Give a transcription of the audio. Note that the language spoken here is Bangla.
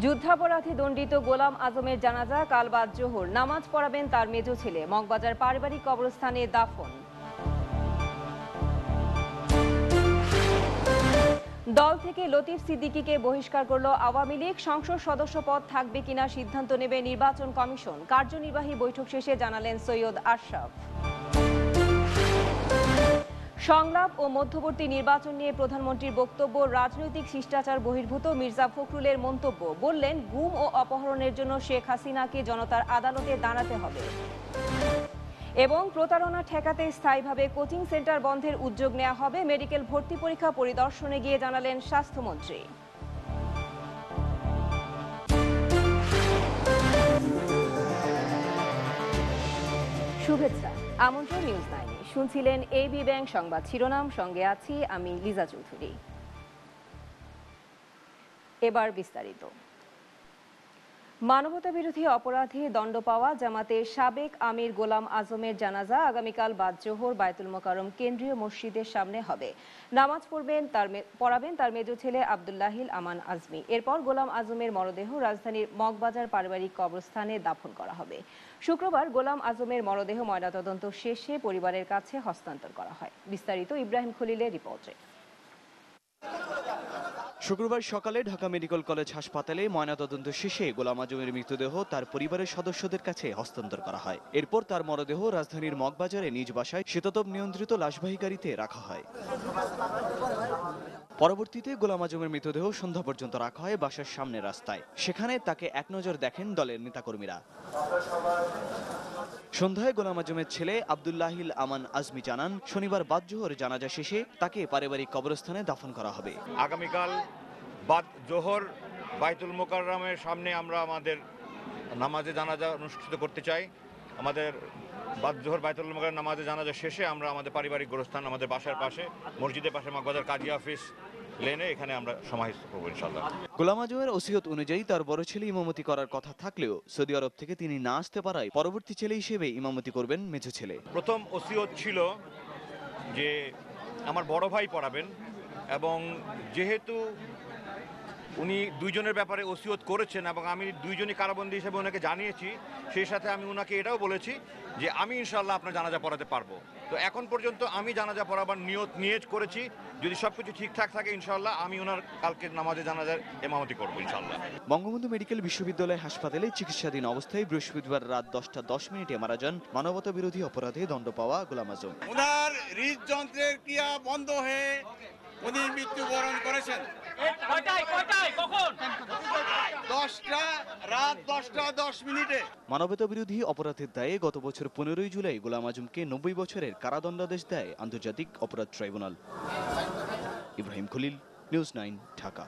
যুদ্ধাপরাধে দণ্ডিত গোলাম আজমের জানাজা কাল বাদ জোহর নামাজ পড়াবেন তার মেজ ছেলে। মগবাজার পারিবারিক কবরস্থানে দাফন। দল থেকে লতিফ সিদ্দিকীকে বহিষ্কার করল আওয়ামী লীগ। সংসদ সদস্য পদ থাকবে কিনা সিদ্ধান্ত নেবে নির্বাচন কমিশন। কার্যনির্বাহী বৈঠক শেষে জানালেন সৈয়দ আশরাফ। সংলাপ ও মধ্যবর্তী নির্বাচন নিয়ে প্রধানমন্ত্রীর বক্তব্য রাজনৈতিক শিষ্টাচার বহির্ভূত। মির্জা ফখরুলের মন্তব্য, বললেন গুম ও অপহরণের জন্য শেখ হাসিনাকে জনতার আদালতে দাঁড়াতে হবে এবং প্রতারণা ঠেকাতে স্থায়ীভাবে কোচিং সেন্টার বন্ধের উদ্যোগ নেওয়া হবে। মেডিকেল ভর্তি পরীক্ষা পরিদর্শনে গিয়ে জানালেন স্বাস্থ্যমন্ত্রী। শুভেচ্ছা, আমন্ত্রণ নিউজ 9। শুনছিলেন এবি ব্যাংক সংবাদ শিরোনাম, সঙ্গে আছি আমি লিজা চৌধুরী। এবার বিস্তারিত। মানবতা বিরোধী অপরাধে দণ্ড পাওয়া জামাতের সাবেক আমির গোলাম আজমের জানাজা আগামীকাল বাদ জোহর বায়তুল মোকাররম কেন্দ্রীয় মসজিদের সামনে হবে। নামাজ পড়াবেন তার মেজ ছেলে আব্দুল্লাহিল আমান আজমি। এরপর গোলাম আজমের মরদেহ রাজধানীর মগবাজার পারিবারিক কবরস্থানে দাফন করা হবে। শুক্রবার গোলাম আজমের মরদেহ ময়নাতদন্ত শেষে পরিবারের কাছে হস্তান্তর করা হয়। বিস্তারিত ইব্রাহিম খলিলের রিপোর্টে। শুক্রবার সকালে ঢাকা মেডিকেল কলেজ হাসপাতালে ময়নাতদন্ত শেষে গোলাম আজমের মৃতদেহ তার পরিবারের সদস্যদের কাছে হস্তান্তর করা হয়। এরপর তার মরদেহ রাজধানীর মগবাজারে নিজ বাসায় শীতাতপ নিয়ন্ত্রিত লাশবাহী গাড়িতে রাখা হয়। পরবর্তীতে গোলাম আজমের মৃতদেহ সন্ধ্যা পর্যন্ত রাখা হয় বাসার সামনে রাস্তায়। সেখানে তাকে এক নজর দেখেন দলের নেতাকর্মীরা। সন্ধ্যায় গোলাম আজমের ছেলে আব্দুল্লাহিল আমান আজমি জানান, শনিবার বাদ জোহর জানাজা শেষে তাকে পারিবারিক কবরস্থানে দাফন করা হবে। আগামীকাল বাদ জোহর বায়তুল মোকাররমের সামনে আমরা আমাদের নামাজে জানাজা অনুষ্ঠিত করতে চাই। আমাদের বাদ জোহর বায়তুল মোকাররম নামাজে জানাজা শেষে আমরা আমাদের পারিবারিক গোরস্থান আমাদের বাসার পাশে মসজিদের পাশে মগবাজার কাজী অফিস লেনে এখানে আমরা সমাহিত করব ইনশাআল্লাহ। গোলাম আজমের ওসিয়ত অনুযায়ী তার বড় ছেলে ইমামতি করার কথা থাকলেও সৌদি আরব থেকে তিনি না আসতে পারায় পরবর্তী ছেলে হিসেবে ইমামতি করবেন মেজ ছেলে। প্রথম ওসিয়ত ছিল যে আমার বড় ভাই পড়াবেন, এবং যেহেতু উনি দুইজনের ব্যাপারে ওসিয়ত করেছেন এবং আমি দুইজনই কারাবন্দী হিসেবে ওনাকে জানিয়েছি, সেই সাথে আমি ওনাকে এটাও বলেছি যে আমি ইনশাআল্লাহ আপনার জানাজা পড়াতে পারবো। তো এখন পর্যন্ত আমি জানাজা পড়াবার নিয়ত করেছি। যদি সবকিছু ঠিকঠাক থাকে ইনশাআল্লাহ আমি ওনার কালকে নামাজে জানাজার ইমামতি করবো ইনশাআল্লাহ। বঙ্গবন্ধু মেডিকেল বিশ্ববিদ্যালয় হাসপাতালে চিকিৎসাধীন অবস্থায় বৃহস্পতিবার রাত 10টা 10 মারা যান মানবতা বিরোধী অপরাধে দণ্ড পাওয়া গোলাম আজম। ওনার হৃদযন্ত্রের ক্রিয়া বন্ধ হয়ে উনি মৃত্যুবরণ করেছেন। রাত 10টা 10 মানবতা বিরোধী অপরাধের দায়ে গত বছর 15ই জুলাই গোলাম আজমকে 90 বছরের কারাদণ্ডাদেশ দেয় আন্তর্জাতিক অপরাধ ট্রাইব্যুনাল। ইব্রাহিম খলিল, নিউজ 9, ঢাকা।